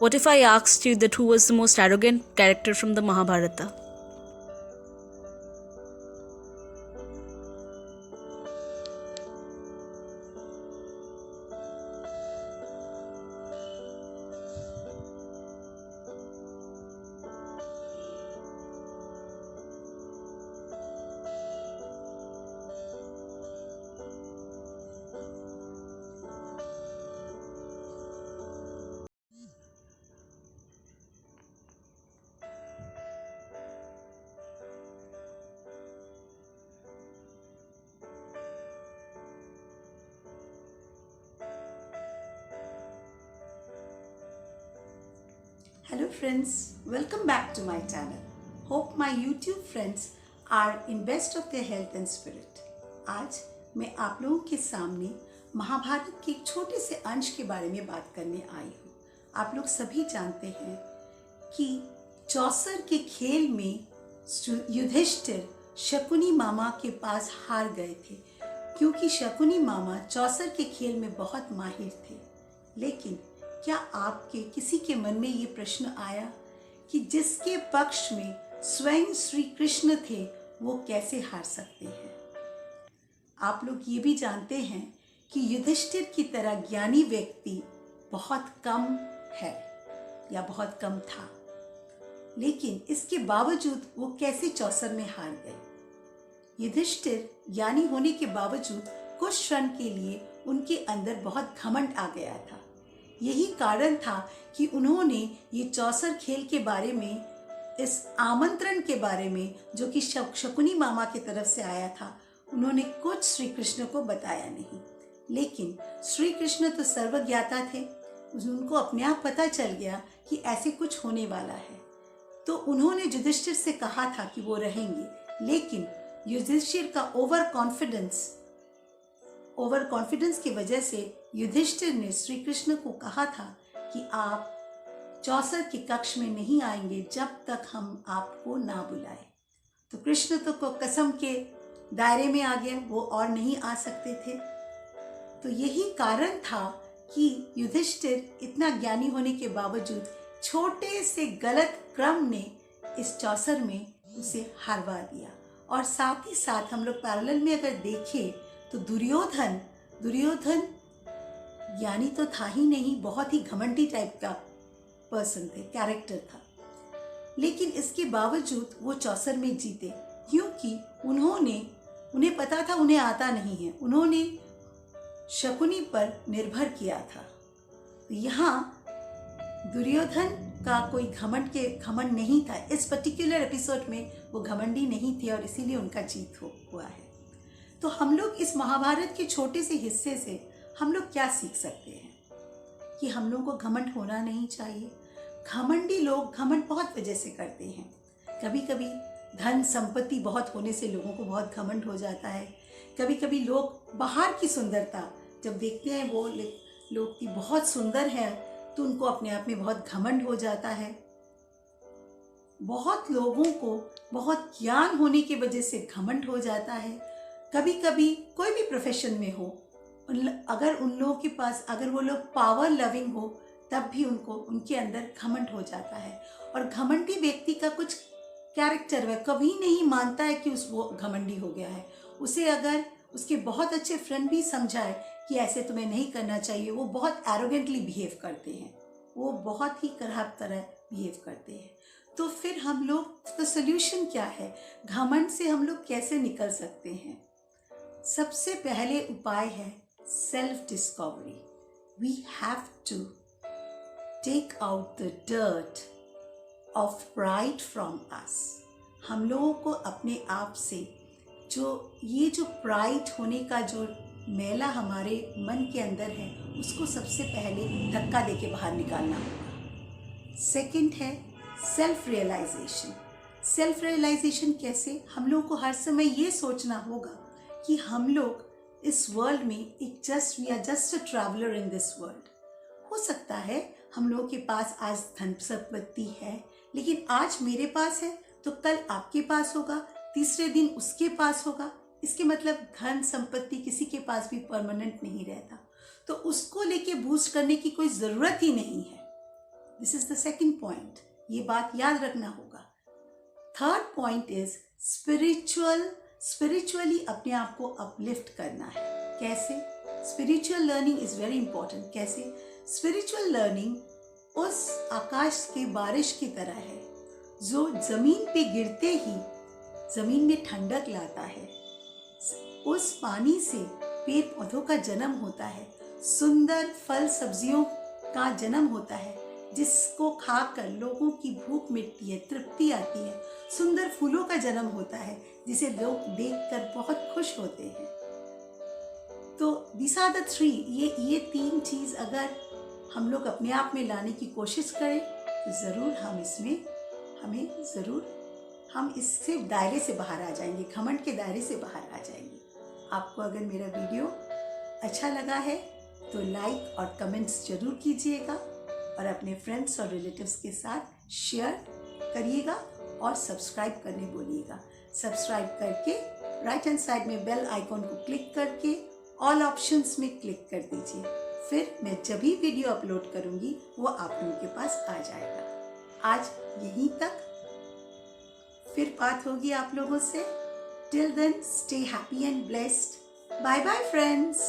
What if I asked you that who was the most arrogant character from the Mahabharata? Hello friends, welcome back to my channel. Hope my YouTube friends are in best of their health and spirit. आज मैं आप लोगों के सामने महाभारत के एक छोटे से अंश के बारे में बात करने आई हूँ। आप लोग सभी जानते हैं कि चौसर के खेल में युधिष्ठिर शकुनी मामा के पास हार गए थे, क्योंकि शकुनी मामा चौसर के खेल में बहुत माहिर थे। लेकिन क्या आपके किसी के मन में ये प्रश्न आया कि जिसके पक्ष में स्वयं श्री कृष्ण थे वो कैसे हार सकते हैं? आप लोग ये भी जानते हैं कि युधिष्ठिर की तरह ज्ञानी व्यक्ति बहुत कम है या बहुत कम था, लेकिन इसके बावजूद वो कैसे चौसर में हार गए? युधिष्ठिर ज्ञानी होने के बावजूद कुछ क्षण के लिए उनके अंदर बहुत घमंड आ गया था। यही कारण था कि उन्होंने ये चौसर खेल के बारे में, इस आमंत्रण के बारे में जो कि शकुनी मामा की तरफ से आया था, उन्होंने कुछ श्री कृष्ण को बताया नहीं। लेकिन श्री कृष्ण तो सर्वज्ञाता थे, उनको अपने आप पता चल गया कि ऐसे कुछ होने वाला है। तो उन्होंने युधिष्ठिर से कहा था कि वो रहेंगे, लेकिन युधिष्ठिर का ओवर कॉन्फिडेंस की वजह से युधिष्ठिर ने श्री कृष्ण को कहा था कि आप चौसर के कक्ष में नहीं आएंगे जब तक हम आपको ना बुलाए। तो कृष्ण तो को कसम के दायरे में आ गए, वो और नहीं आ सकते थे। तो यही कारण था कि युधिष्ठिर इतना ज्ञानी होने के बावजूद छोटे से गलत क्रम ने इस चौसर में उसे हरवा दिया। और साथ ही साथ हम लोग पैरेलल में अगर देखें तो दुर्योधन ज्ञानी तो था ही नहीं, बहुत ही घमंडी टाइप का पर्सन थे, कैरेक्टर था। लेकिन इसके बावजूद वो चौसर में जीते, क्योंकि उन्हें पता था उन्हें आता नहीं है। उन्होंने शकुनी पर निर्भर किया था। तो यहाँ दुर्योधन का कोई घमंड नहीं था। इस पर्टिकुलर एपिसोड में वो घमंडी नहीं थे और इसीलिए उनका जीत हुआ है। तो हम लोग इस महाभारत के छोटे से हिस्से से हम लोग क्या सीख सकते हैं कि हम लोगों को घमंड होना नहीं चाहिए। घमंडी लोग घमंड बहुत वजह से करते हैं। कभी कभी धन संपत्ति बहुत होने से लोगों को बहुत घमंड हो जाता है। कभी कभी लोग बाहर की सुंदरता जब देखते हैं, वो लोग की बहुत सुंदर है, तो उनको अपने आप में बहुत घमंड हो जाता है। बहुत लोगों को बहुत ज्ञान होने की वजह से घमंड हो जाता है। कभी कभी कोई भी प्रोफेशन में हो, अगर उन लोगों के पास, अगर वो लोग पावर लविंग हो, तब भी उनके अंदर घमंड हो जाता है। और घमंडी व्यक्ति का कुछ कैरेक्टर वह कभी नहीं मानता है कि वो घमंडी हो गया है। उसे अगर उसके बहुत अच्छे फ्रेंड भी समझाए कि ऐसे तुम्हें नहीं करना चाहिए, वो बहुत एरोगेंटली बिहेव करते हैं, वो बहुत ही खराब तरह बिहेव करते हैं। तो फिर हम लोग, तो सोल्यूशन क्या है? घमंड से हम लोग कैसे निकल सकते हैं? सबसे पहले उपाय है self discovery. We have to take out the dirt of pride from us. हम लोगों को अपने आप से जो प्राइड होने का जो मैला हमारे मन के अंदर है, उसको सबसे पहले धक्का देके बाहर निकालना होगा। सेकंड है सेल्फ रियलाइजेशन। सेल्फ रियलाइजेशन कैसे? हम लोगों को हर समय ये सोचना होगा कि हम लोग इस वर्ल्ड में we are just a traveller in this world. हो सकता है हम लोगों के पास आज धन संपत्ति है, लेकिन आज मेरे पास है तो कल आपके पास होगा, तीसरे दिन उसके पास होगा। इसके मतलब धन संपत्ति किसी के पास भी परमानेंट नहीं रहता, तो उसको लेके बूस्ट करने की कोई ज़रूरत ही नहीं है। This is the second point, ये बात याद रखना होगा। थर्ड पॉइंट इज स्पिरिचुअली अपने आप को अपलिफ्ट करना है। कैसे? Spiritual learning is very important. कैसे? स्पिरिचुअल लर्निंग उस आकाश के बारिश की तरह है जो जमीन पे गिरते ही जमीन में ठंडक लाता है। उस पानी से पेड़ पौधों का जन्म होता है, सुंदर फल सब्जियों का जन्म होता है जिसको खाकर लोगों की भूख मिटती है, तृप्ति आती है। सुंदर फूलों का जन्म होता है जिसे लोग देखकर बहुत खुश होते हैं। तो दिस आर द थ्री, ये तीन चीज अगर हम लोग अपने आप में लाने की कोशिश करें तो हम इससे दायरे से बाहर आ जाएंगे, घमंड के दायरे से बाहर आ जाएंगे। आपको अगर मेरा वीडियो अच्छा लगा है तो लाइक और कमेंट्स जरूर कीजिएगा और अपने फ्रेंड्स और रिलेटिव्स के साथ शेयर करिएगा और सब्सक्राइब करने बोलिएगा। सब्सक्राइब करके राइट हैंड साइड में बेल आइकॉन को क्लिक करके ऑल ऑप्शंस में क्लिक कर दीजिए। फिर मैं जब भी वीडियो अपलोड करूंगी वो आप लोगों के पास आ जाएगा। आज यहीं तक, फिर बात होगी आप लोगों से। Till then stay happy and blessed. Bye bye friends.